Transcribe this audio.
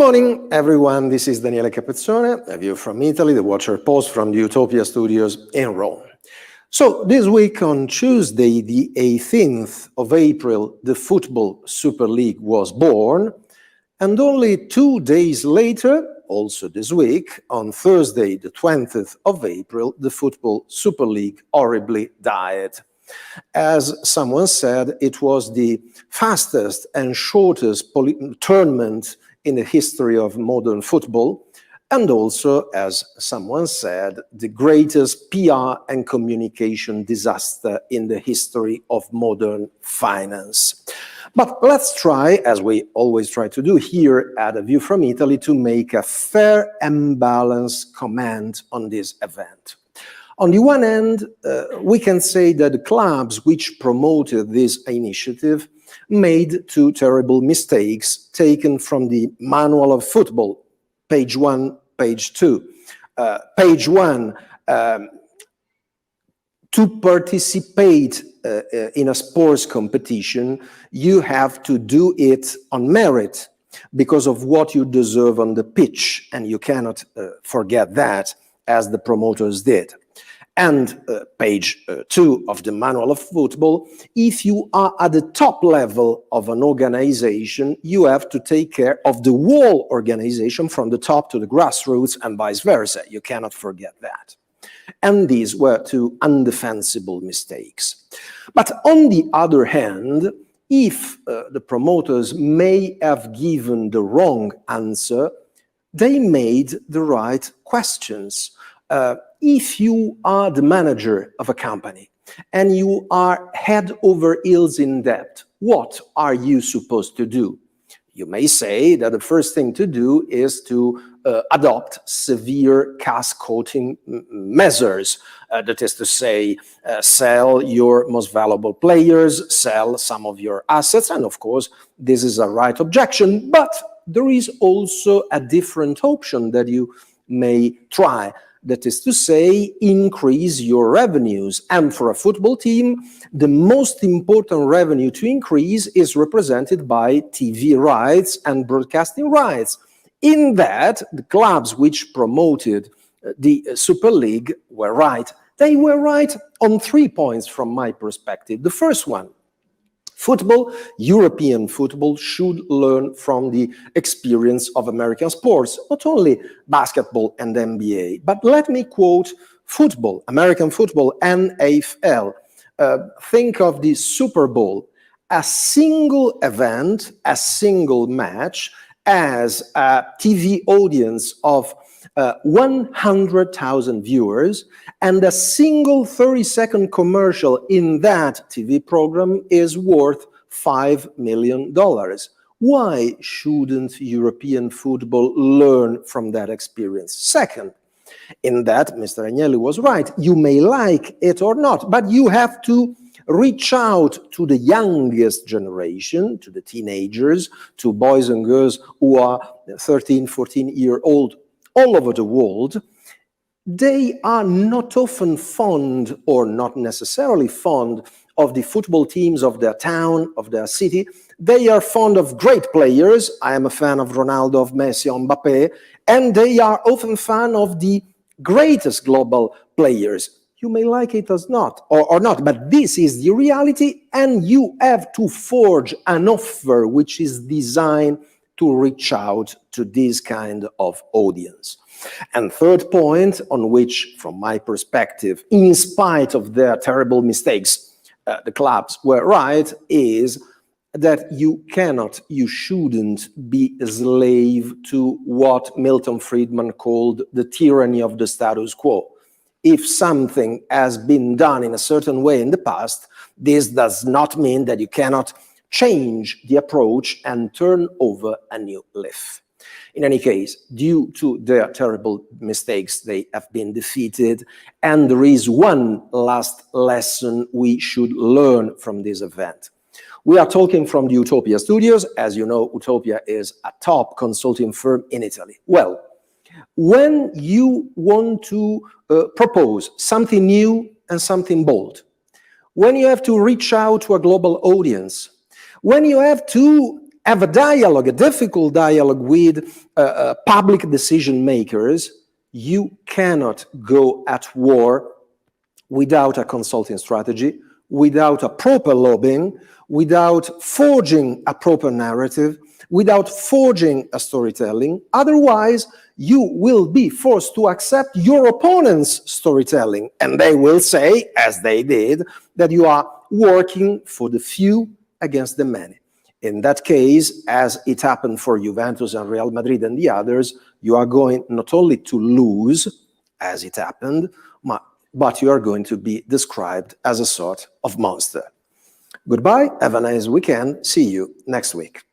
morning, everyone. This is Daniele Capezzone, a view from Italy, the Watcher Post from the UTOPIA Studios in Rome. So this week on Tuesday, the 18th of April, the Football Super League was born. And only 2 days later, also this week, on Thursday, the 20th of April, the Football Super League horribly died. As someone said, it was the fastest and shortest tournament in the history of modern football, and also, as someone said, the greatest PR and communication disaster in the history of modern finance. But let's try, as we always try to do here at A View from Italy, to make a fair and balanced comment on this event. On the one hand, we can say that the clubs which promoted this initiative made two terrible mistakes taken from the Manual of Football, page 1, page 2. Page 1, to participate in a sports competition, you have to do it on merit because of what you deserve on the pitch, and you cannot forget that, as the promoters did. And page 2 of the Manual of Football, if you are at the top level of an organization, you have to take care of the whole organization from the top to the grassroots and vice versa. You cannot forget that. And these were two undefensible mistakes. But on the other hand, if the promoters may have given the wrong answer, they made the right questions. If you are the manager of a company and you are head over heels in debt, what are you supposed to do? You may say that the first thing to do is to adopt severe cost-cutting measures. That is to say, sell your most valuable players, sell some of your assets, and of course, this is a right objection, but there is also a different option that you may try. That is to say, increase your revenues. And for a football team, the most important revenue to increase is represented by TV rights and broadcasting rights. In that, the clubs which promoted the Super League were right. They were right on 3 points from my perspective. The first one, football, European football, should learn from the experience of American sports, not only basketball and NBA. But let me quote football, American football, NFL. Think of the Super Bowl. A single event, a single match, as a TV audience of 100,000 viewers, and a single 30-second commercial in that TV program is worth $5 million. Why shouldn't European football learn from that experience? Second, in that, Mr. Agnelli was right. You may like it or not, but you have to reach out to the youngest generation, to the teenagers, to boys and girls who are 13, 14-year-old all over the world. They are not often fond, or not necessarily fond, of the football teams of their town, of their city. They are fond of great players. I am a fan of Ronaldo, of Messi, of Mbappé, and they are often fan of the greatest global players. You may like it or not, but this is the reality, and you have to forge an offer which is designed to reach out to this kind of audience. And third point, on which, from my perspective, in spite of their terrible mistakes, the clubs were right, is that you shouldn't be a slave to what Milton Friedman called the tyranny of the status quo. If something has been done in a certain way in the past, this does not mean that you cannot change the approach and turn over a new leaf. In any case, due to their terrible mistakes, they have been defeated, and there is one last lesson we should learn from this event. We are talking from the UTOPIA Studios. As you know, UTOPIA is a top consulting firm in Italy. Well, when you want to propose something new and something bold, when you have to reach out to a global audience, when you have to have a dialogue, a difficult dialogue with public decision makers, you cannot go at war without a consulting strategy, without a proper lobbying, without forging a proper narrative, without forging a storytelling. Otherwise, you will be forced to accept your opponent's storytelling, and they will say, as they did, that you are working for the few against the many. In that case, as it happened for Juventus and Real Madrid and the others, you are going not only to lose, as it happened, but you are going to be described as a sort of monster. Goodbye, have a nice weekend, see you next week.